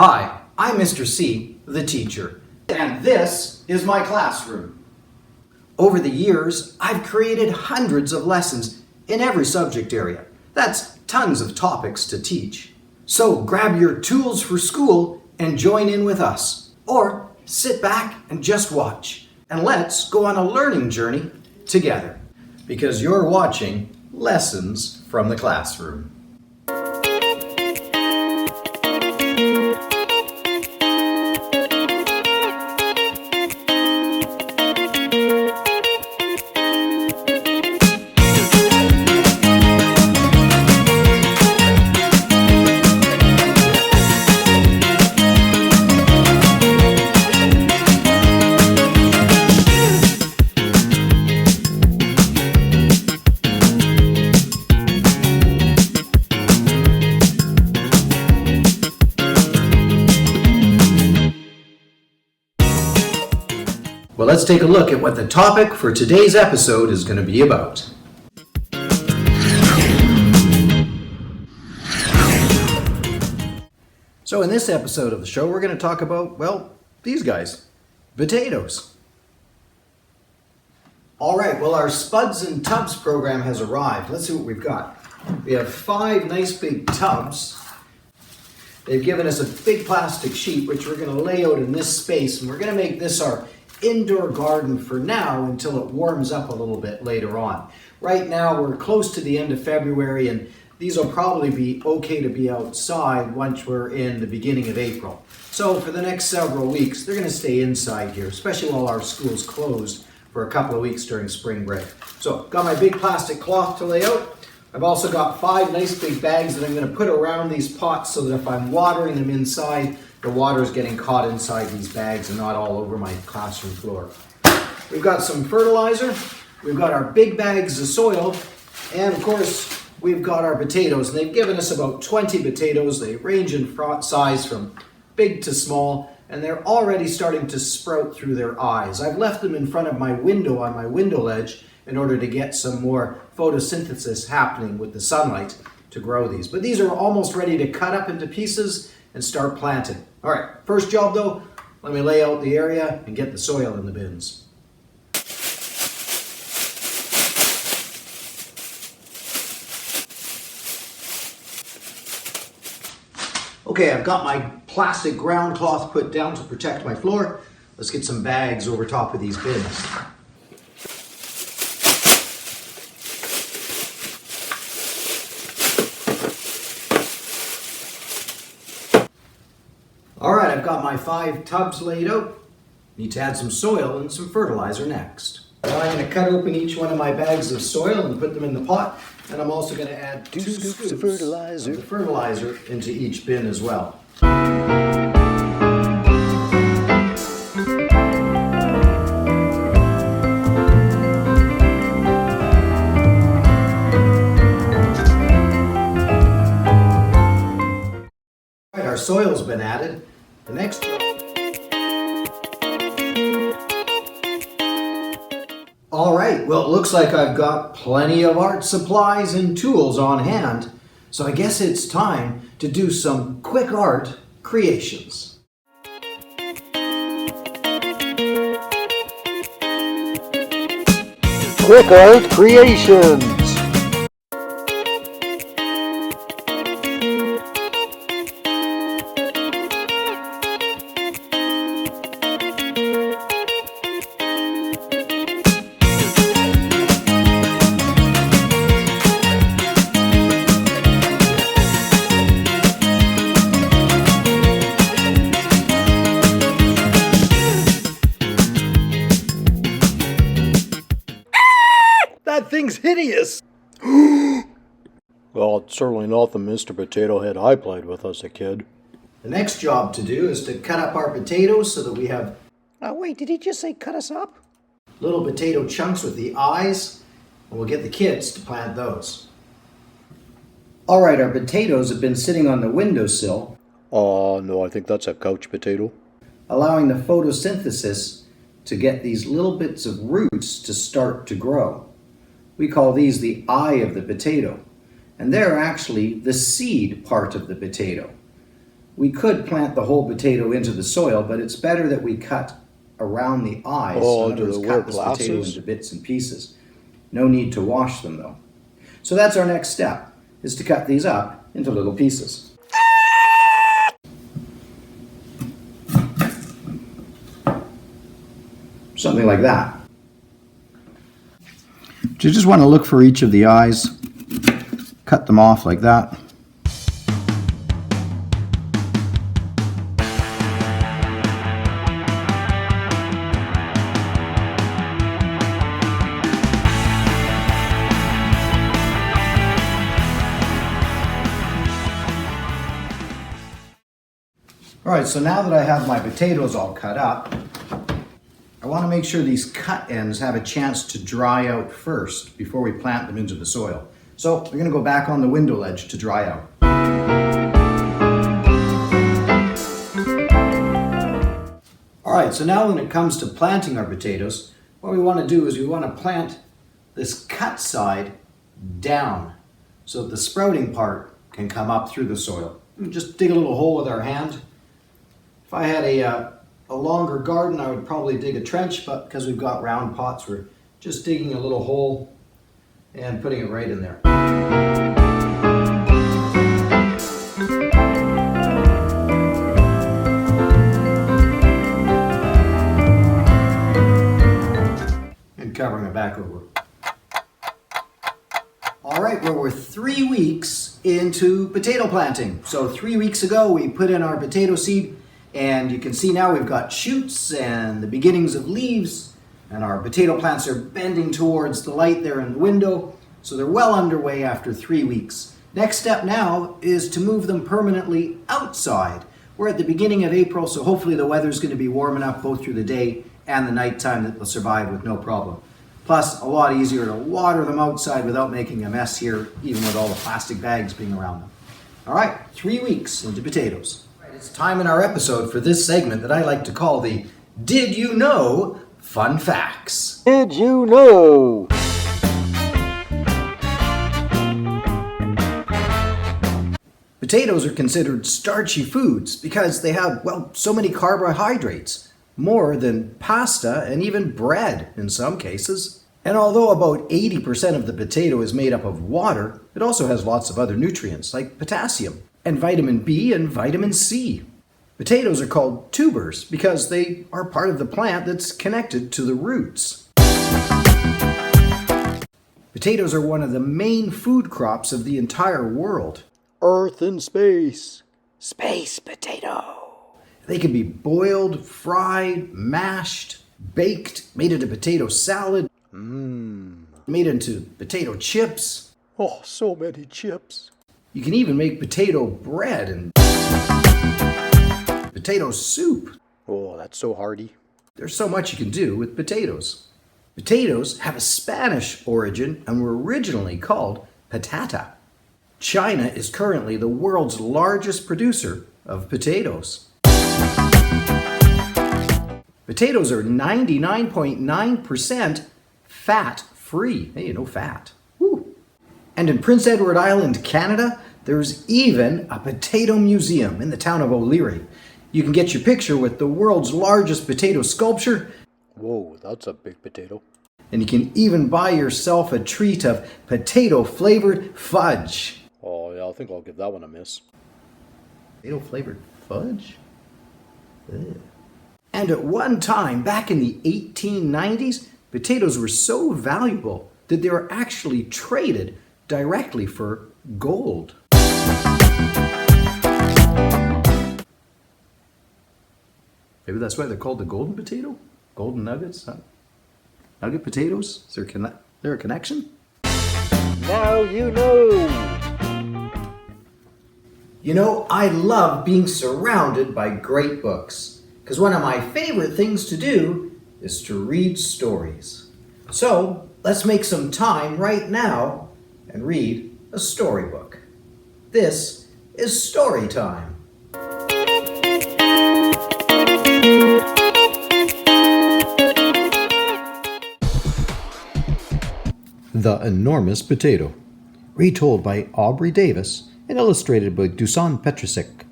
Hi, I'm Mr. C, the teacher, and this is my classroom. Over the years, I've created hundreds of lessons in every subject area. That's tons of topics to teach. So grab your tools for school and join in with us. Or sit back and just watch. And let's go on a learning journey together. Because you're watching Lessons from the Classroom. Well, let's take a look at what the topic for today's episode is going to be about. So in this episode of the show, we're going to talk about, well, these guys, potatoes. All right, well, our Spuds and Tubs program has arrived. Let's see what we've got. We have 5 nice big tubs. They've given us a big plastic sheet, which we're going to lay out in this space, and we're going to make this our indoor garden for now until it warms up a little bit later on. Right now we're close to the end of February, and these will probably be okay to be outside once we're in the beginning of April. So for the next several weeks they're going to stay inside here, especially while our school's closed for a couple of weeks during spring break. So got my big plastic cloth to lay out. I've also got 5 nice big bags that I'm going to put around these pots so that if I'm watering them inside, the water is getting caught inside these bags and not all over my classroom floor. We've got some fertilizer, we've got our big bags of soil, and of course we've got our potatoes. And they've given us about 20 potatoes. They range in size from big to small, and they're already starting to sprout through their eyes. I've left them in front of my window on my window ledge in order to get some more photosynthesis happening with the sunlight to grow these. But these are almost ready to cut up into pieces and start planting. All right, first job though, let me lay out the area and get the soil in the bins. Okay, I've got my plastic ground cloth put down to protect my floor. Let's get some bags over top of these bins. All right, I've got my 5 tubs laid out. Need to add some soil and some fertilizer next. Now I'm going to cut open each one of my bags of soil and put them in the pot. And I'm also going to add 2 scoops of fertilizer into each bin as well. All right, our soil's been added. The next job. All right, well, it looks like I've got plenty of art supplies and tools on hand, so I guess it's time to do some quick art creations. Quick art creations! That thing's hideous! Well, it's certainly not the Mr. Potato Head I played with as a kid. The next job to do is to cut up our potatoes so that we have... Wait, did he just say cut us up? Little potato chunks with the eyes, and we'll get the kids to plant those. All right, our potatoes have been sitting on the windowsill. No, I think that's a couch potato. Allowing the photosynthesis to get these little bits of roots to start to grow. We call these the eye of the potato, and they're actually the seed part of the potato. We could plant the whole potato into the soil, but it's better that we cut around the eyes. Oh, in other do words, they cut wear this potato glasses? into bits and pieces. No need to wash them though. So that's our next step, is to cut these up into little pieces. Something like that. You just want to look for each of the eyes, cut them off like that. All right, so now that I have my potatoes all cut up, I want to make sure these cut ends have a chance to dry out first before we plant them into the soil. So we're going to go back on the window ledge to dry out. All right, so now when it comes to planting our potatoes, what we want to do is we want to plant this cut side down so that the sprouting part can come up through the soil. We just dig a little hole with our hand. If I had a longer garden, I would probably dig a trench, but because we've got round pots, we're just digging a little hole and putting it right in there. And covering it back over. All right, well, we're 3 weeks into potato planting. So 3 weeks ago, we put in our potato seed. And you can see now we've got shoots and the beginnings of leaves, and our potato plants are bending towards the light there in the window. So they're well underway after 3 weeks. Next step now is to move them permanently outside. We're at the beginning of April, so hopefully the weather's going to be warm enough both through the day and the nighttime that they'll survive with no problem. Plus, a lot easier to water them outside without making a mess here, even with all the plastic bags being around them. All right, 3 weeks into potatoes. It's time in our episode for this segment that I like to call the Did You Know Fun Facts. Did you know? Potatoes are considered starchy foods because they have, well, so many carbohydrates, more than pasta and even bread in some cases. And although about 80% of the potato is made up of water, it also has lots of other nutrients like potassium and vitamin B and vitamin C. Potatoes are called tubers because they are part of the plant that's connected to the roots. Potatoes are one of the main food crops of the entire world. Earth and space. Space potato. They can be boiled, fried, mashed, baked, made into potato salad, made into potato chips. Oh, so many chips. You can even make potato bread and potato soup. Oh, that's so hearty. There's so much you can do with potatoes. Potatoes have a Spanish origin and were originally called patata. China is currently the world's largest producer of potatoes. Potatoes are 99.9% fat-free. Hey, no fat. Woo. And in Prince Edward Island, Canada, there's even a potato museum in the town of O'Leary. You can get your picture with the world's largest potato sculpture. Whoa, that's a big potato. And you can even buy yourself a treat of potato-flavored fudge. Oh, yeah, I think I'll give that one a miss. Potato-flavored fudge? Ugh. And at one time, back in the 1890s, potatoes were so valuable that they were actually traded directly for gold. Maybe that's why they're called the golden potato? Golden nuggets? Huh? Nugget potatoes? Is there a connection? Now you know. You know, I love being surrounded by great books, because one of my favorite things to do is to read stories. So, let's make some time right now and read a storybook. This is story time. The Enormous Potato, retold by Aubrey Davis and illustrated by Dusan Petrasek.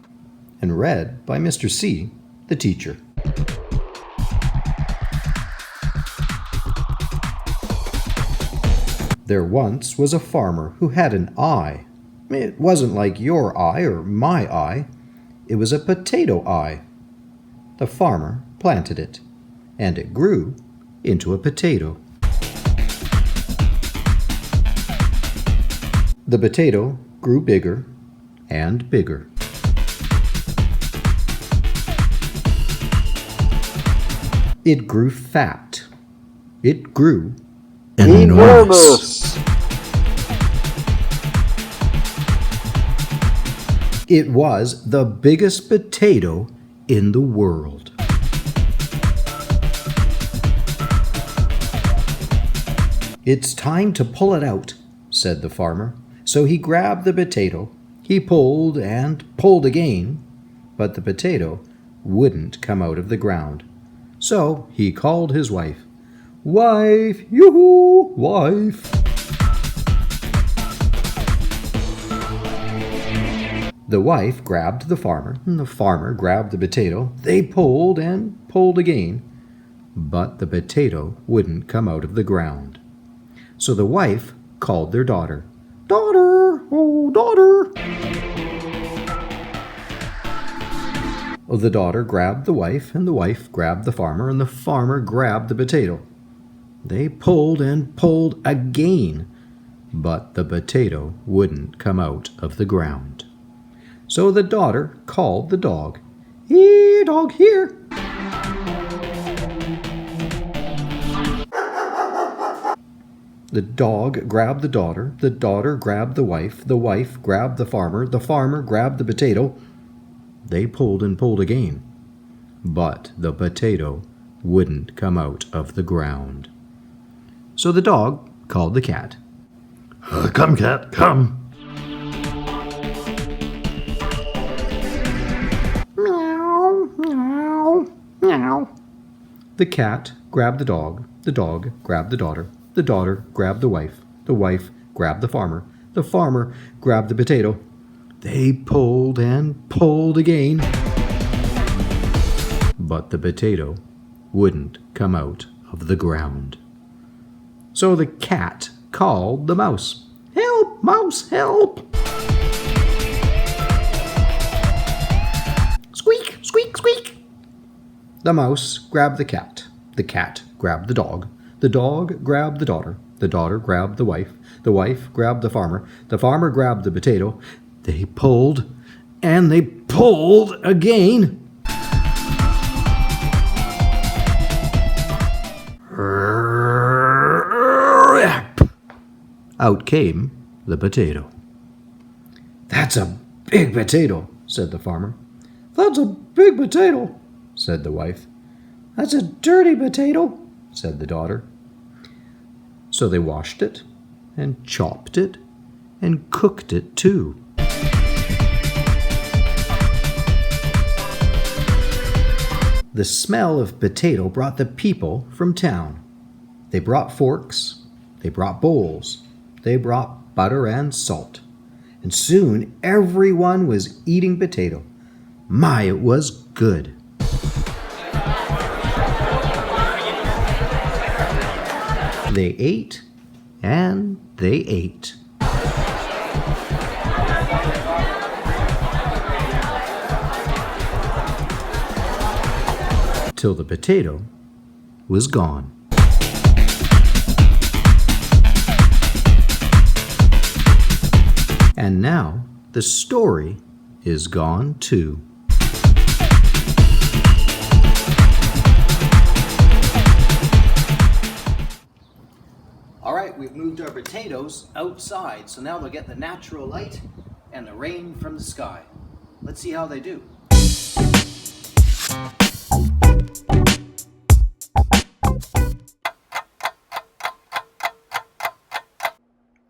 and read by Mr. C, the teacher. There once was a farmer who had an eye. It wasn't like your eye or my eye. It was a potato eye. The farmer planted it, and it grew into a potato. The potato grew bigger and bigger. It grew fat. It grew enormous. It was the biggest potato in the world. It's time to pull it out, said the farmer. So he grabbed the potato. He pulled and pulled again, but the potato wouldn't come out of the ground. So he called his wife. Wife, yoo-hoo, wife. The wife grabbed the farmer, and the farmer grabbed the potato. They pulled and pulled again, but the potato wouldn't come out of the ground. So the wife called their daughter. Daughter, oh daughter. The daughter grabbed the wife, and the wife grabbed the farmer, and the farmer grabbed the potato. They pulled and pulled again, but the potato wouldn't come out of the ground. So the daughter called the dog. Here, dog, here. The dog grabbed the daughter grabbed the wife grabbed the farmer grabbed the potato. They pulled and pulled again, but the potato wouldn't come out of the ground. So the dog called the cat. Come, cat, come. Meow, meow, meow. The cat grabbed the dog grabbed the daughter grabbed the wife grabbed the farmer grabbed the potato. They pulled and pulled again, but the potato wouldn't come out of the ground. So the cat called the mouse. Help, mouse, help! Squeak, squeak, squeak! The mouse grabbed the cat grabbed the dog grabbed the daughter grabbed the wife grabbed the farmer grabbed the potato. They pulled, and they pulled again. Out came the potato. That's a big potato, said the farmer. That's a big potato, said the wife. That's a dirty potato, said the daughter. So they washed it, and chopped it, and cooked it too. The smell of potato brought the people from town. They brought forks, they brought bowls, they brought butter and salt. And soon everyone was eating potato. My, it was good. They ate and they ate. Till the potato was gone. And now the story is gone too. All right, we've moved our potatoes outside, so now they'll get the natural light and the rain from the sky. Let's see how they do.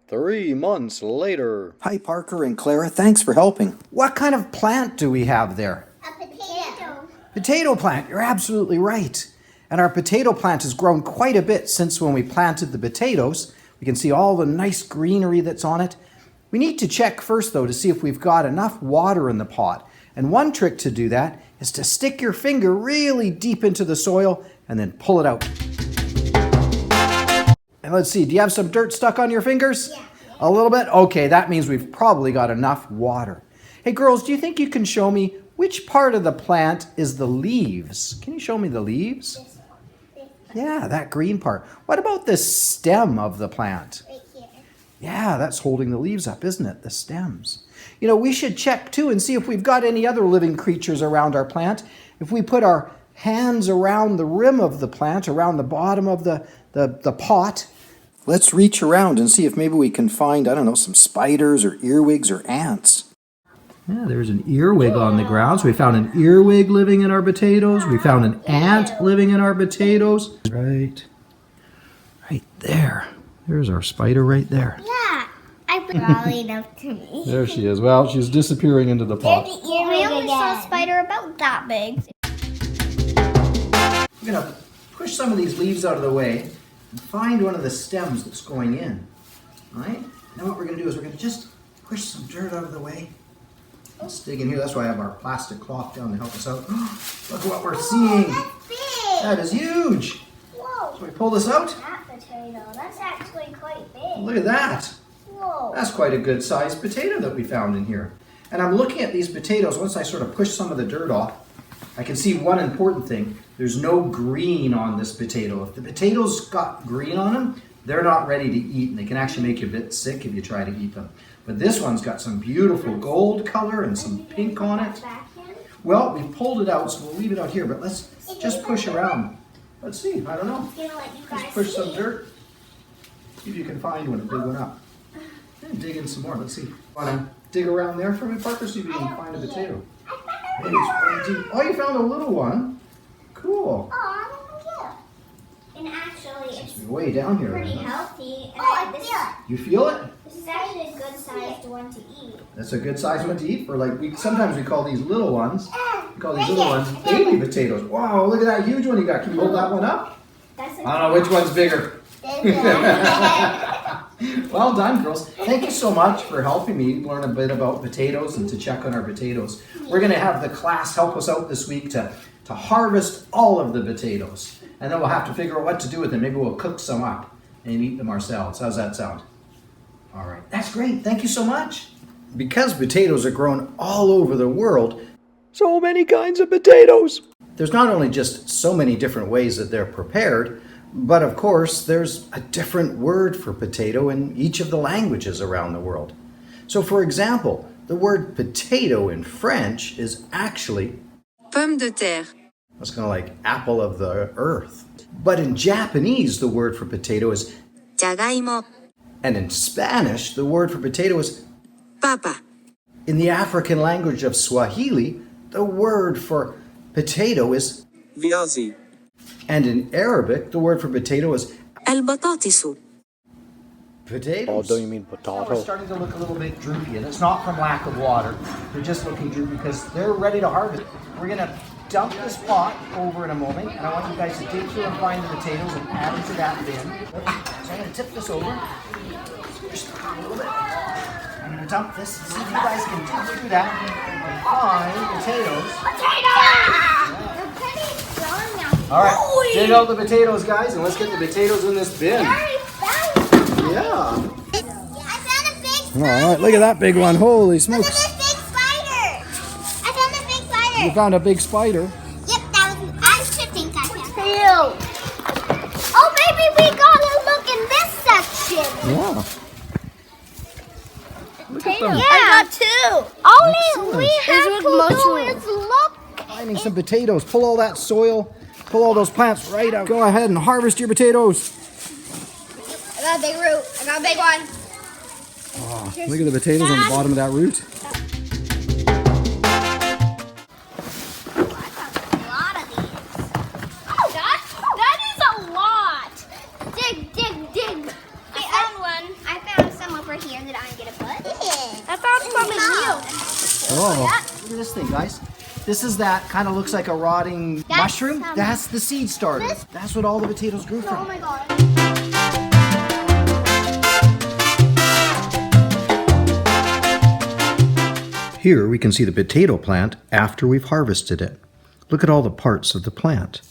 3 months later. Hi, Parker and Clara. Thanks for helping. What kind of plant do we have there? A potato. Potato plant. You're absolutely right. And our potato plant has grown quite a bit since when we planted the potatoes. We can see all the nice greenery that's on it. We need to check first, though, to see if we've got enough water in the pot. And one trick to do that is to stick your finger really deep into the soil and then pull it out. And let's see, do you have some dirt stuck on your fingers? Yeah. A little bit? Okay, that means we've probably got enough water. Hey girls, do you think you can show me which part of the plant is the leaves? Can you show me the leaves? Yeah, that green part. What about the stem of the plant? Right here. Yeah, that's holding the leaves up, isn't it? The stems. You know, we should check too and see if we've got any other living creatures around our plant. If we put our hands around the rim of the plant, around the bottom of the pot, let's reach around and see if maybe we can find, I don't know, some spiders or earwigs or ants. Yeah, there's an earwig on the ground. So we found an earwig living in our potatoes. We found an ant living in our potatoes. Right there. There's our spider right there. Yeah. I put crawling up to me. There she is. Well, she's disappearing into the pot. We only saw a spider about that big. We're going to push some of these leaves out of the way and find one of the stems that's going in. All right? Now what we're going to do is we're going to just push some dirt out of the way. Let's dig in here. That's why I have our plastic cloth down to help us out. Look what we're seeing. That's big. That is huge. Whoa. Can we pull this out? That potato. That's actually quite big. Look at that. Whoa. That's quite a good sized potato that we found in here. And I'm looking at these potatoes. Once I sort of push some of the dirt off, I can see one important thing. There's no green on this potato. If the potatoes got green on them, they're not ready to eat, and they can actually make you a bit sick if you try to eat them. But this one's got some beautiful gold color and some pink on it. Back in? Well, we pulled it out, so we'll leave it out here, but let's just push around. Let's see, I don't know. Gonna let you guys Just push some see. dirt. See if you can find one and dig one up. And dig in some more, let's see. Wanna dig around there for me, Parker, see if you can find a potato. I found Maybe it's way deep. Oh, you found a little one. Cool. Oh, and actually, it's It's way down here. pretty Isn't it? healthy. And You feel it? this is actually a good sized one to eat. That's a good size one to eat for, like, sometimes we call these little ones. We call these Right little here. ones baby potatoes. Wow, look at that huge one you got. Can you hold that one up? That's I don't know which one's bigger. Well done, girls. Thank you so much for helping me learn a bit about potatoes and to check on our potatoes. We're going to have the class help us out this week to harvest all of the potatoes. And then we'll have to figure out what to do with them. Maybe we'll cook some up and eat them ourselves. How's that sound? All right. That's great. Thank you so much. Because potatoes are grown all over the world, So many kinds of potatoes. there's not only just so many different ways that they're prepared, but of course, there's a different word for potato in each of the languages around the world. So for example, the word potato in French is actually, Pomme de terre. that's kind of like apple of the earth. But in Japanese, the word for potato is, じゃがいも。 and in Spanish, the word for potato is, Papa. in the African language of Swahili, the word for potato is, viazi, and in Arabic, the word for potato is البطاطس. potatoes. Oh, don't you mean We're potato? starting to look a little bit droopy, and it's not from lack of water. They're just looking droopy because they're ready to harvest. We're gonna dump this pot over in a moment, and I want you guys to dig through and find the potatoes and add them to that bin. So I'm gonna tip this over, squish the pot a little bit. I'm gonna dump this, see if you guys can dig through that and find potatoes. They're pretty strong now. All right, dig out the potatoes, guys, and let's get the potatoes in this bin. I found Yeah. a big All right, look at that big one. Holy Look at smokes. this big spider. I found a big spider. You found a big spider. Yep, that was. I should think I found. Oh, maybe we gotta look in this section. Yeah. Look at them. Yeah, I got two. All we have to do is look. Finding some potatoes. Pull all that soil, pull all those plants right out. Go ahead and harvest your potatoes. I got a big root. I got a big one. Look at the potatoes on the bottom of that root. A lot of these. Oh, that is a lot. Dig. I found one. I found some over here that I'm gonna put. I found something new. Oh, look at this thing, guys. This is that kind of looks like a rotting That's mushroom. some- That's the seed starter. This- That's what all the potatoes grew Oh from. my god. Here we can see the potato plant after we've harvested it. Look at all the parts of the plant.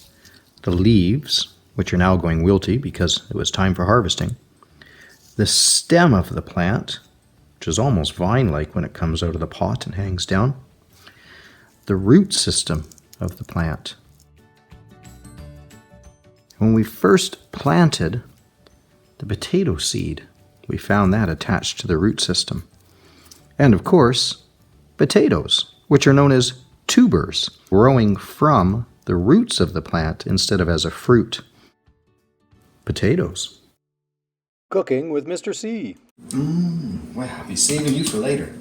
The leaves, which are now going wilty because it was time for harvesting. The stem of the plant, which is almost vine-like when it comes out of the pot and hangs down. The root system of the plant. When we first planted the potato seed, we found that attached to the root system. And of course, potatoes, which are known as tubers, growing from the roots of the plant instead of as a fruit. Potatoes. Cooking with Mr. C. Well, I'll be saving you for later.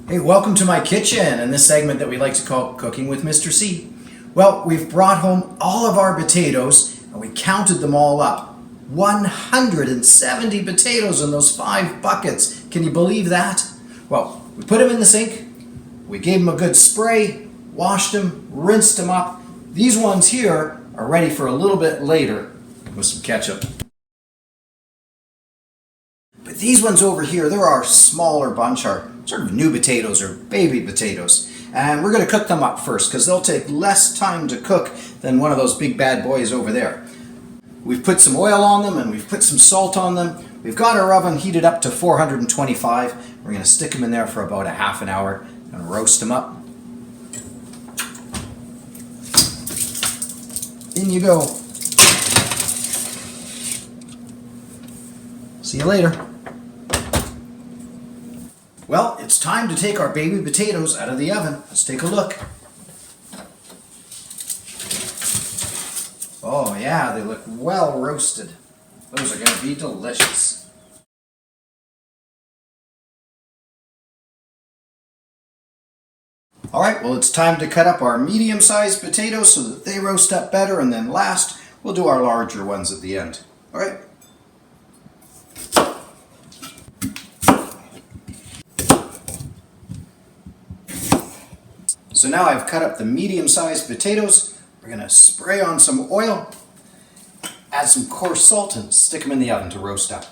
Hey, welcome to my kitchen and this segment that we like to call Cooking with Mr. C. Well, we've brought home all of our potatoes and we counted them all up. 170 potatoes in those 5 buckets. Can you believe that? Well, we put them in the sink, we gave them a good spray, washed them, rinsed them up. These ones here are ready for a little bit later with some ketchup. But these ones over here, they're our smaller bunch, our sort of new potatoes or baby potatoes. And we're going to cook them up first because they'll take less time to cook than one of those big bad boys over there. We've put some oil on them and we've put some salt on them. We've got our oven heated up to 425. We're going to stick them in there for about a half an hour and roast them up. In you go. See you later. Well, it's time to take our baby potatoes out of the oven. Let's take a look. Oh yeah, they look well roasted. Those are going to be delicious. Alright, well it's time to cut up our medium-sized potatoes so that they roast up better, and then last we'll do our larger ones at the end. Alright? So now I've cut up the medium-sized potatoes. We're going to spray on some oil, add some coarse salt, and stick them in the oven to roast up.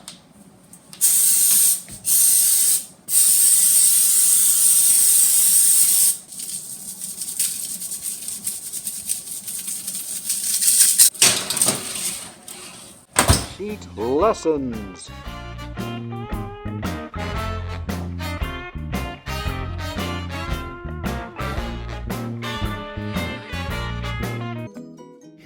Sheet lessons.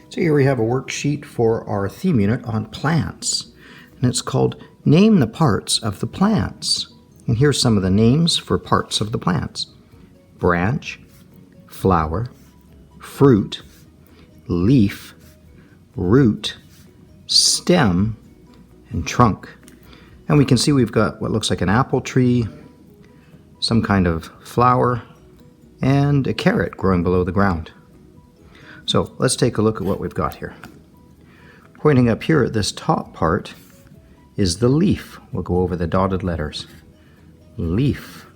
So here we have a worksheet for our theme unit on plants. And it's called Name the Parts of the Plants. And here's some of the names for parts of the plants. Branch, flower, fruit, leaf, root, stem, and trunk. And we can see we've got what looks like an apple tree, some kind of flower, and a carrot growing below the ground. So let's take a look at what we've got here. Pointing up here at this top part is the leaf. We'll go over the dotted letters. Leaf.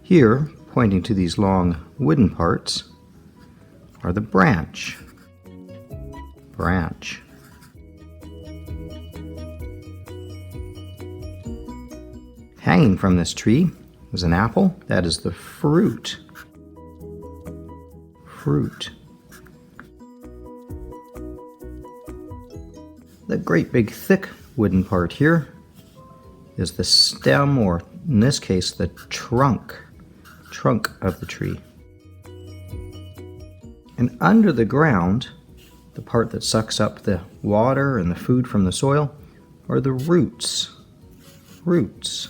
Here, pointing to these long wooden parts, are the branch. Branch. Hanging from this tree is an apple. That is the fruit. Fruit. The great big thick wooden part here is the stem, or in this case the trunk of the tree. And under the ground, the part that sucks up the water and the food from the soil, are the roots. Roots.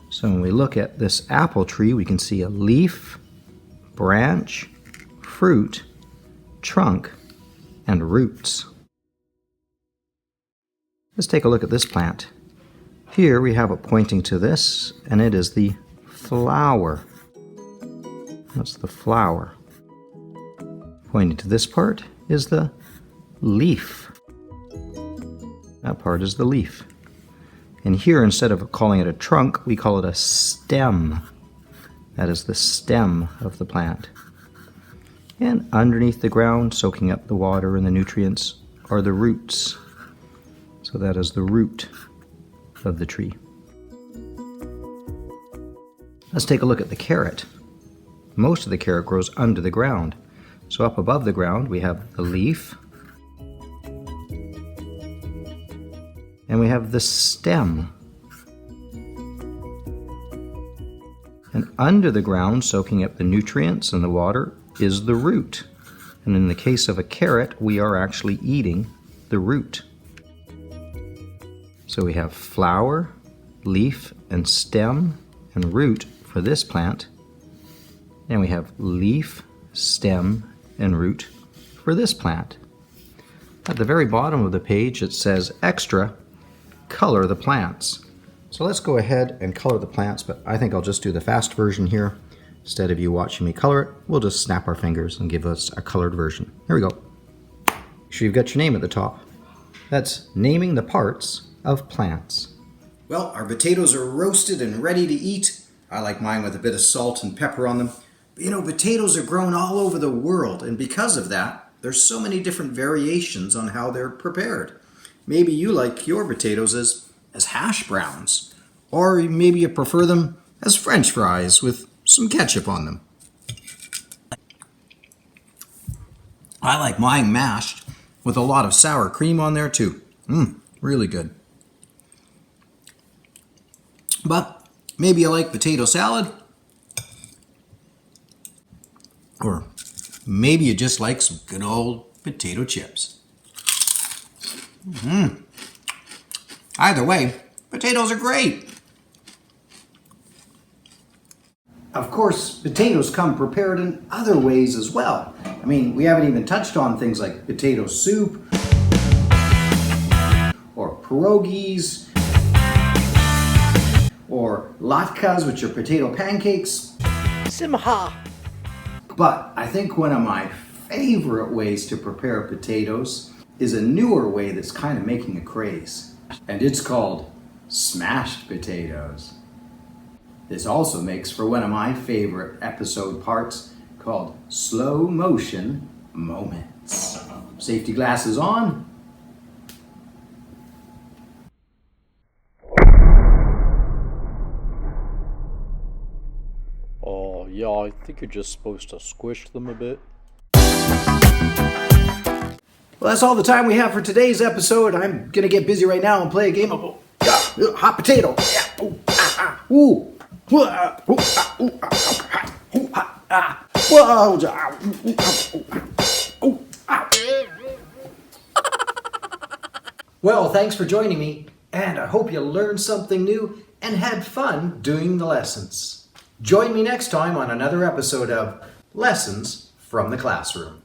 So when we look at this apple tree, we can see a leaf, branch, fruit, trunk, and roots. Let's take a look at this plant. Here we have it pointing to this, and it is the flower. That's the flower. Pointing to this part is the leaf. That part is the leaf. And here, instead of calling it a trunk, we call it a stem. That is the stem of the plant. And underneath the ground, soaking up the water and the nutrients, are the roots. So So that is the root of the tree. Let's take a look at the carrot. Most of the carrot grows under the ground. So up above the ground we have the leaf, and we have the stem. And under the ground, soaking up the nutrients and the water, is the root. And in the case of a carrot, we are actually eating the root. So we have flower, leaf, and stem, and root for this plant. And we have leaf, stem, and root for this plant. At the very bottom of the page, it says extra, color the plants. So let's go ahead and color the plants, but I think I'll just do the fast version here. Instead of you watching me color it, we'll just snap our fingers and give us a colored version. Here we go. Make sure you've got your name at the top. That's naming the parts of plants. Well, our potatoes are roasted and ready to eat. I like mine with a bit of salt and pepper on them. But you know, potatoes are grown all over the world, and because of that, there's so many different variations on how they're prepared. Maybe you like your potatoes as hash browns, or maybe you prefer them as French fries with some ketchup on them. I like mine mashed with a lot of sour cream on there too. Really good. But maybe you like potato salad, or maybe you just like some good old potato chips. Either way, potatoes are great. Of course, potatoes come prepared in other ways as well. I mean, we haven't even touched on things like potato soup, or pierogies, or latkes, which are potato pancakes. Simha. But I think one of my favorite ways to prepare potatoes is a newer way that's kind of making a craze. And it's called smashed potatoes. This also makes for one of my favorite episode parts called slow motion moments. Safety glasses on. Oh, yeah, I think you're just supposed to squish them a bit. Well, that's all the time we have for today's episode. I'm gonna get busy right now and play a game of hot potato. Ooh, ah, ah, ooh. Well, thanks for joining me, and I hope you learned something new and had fun doing the lessons. Join me next time on another episode of Lessons from the Classroom.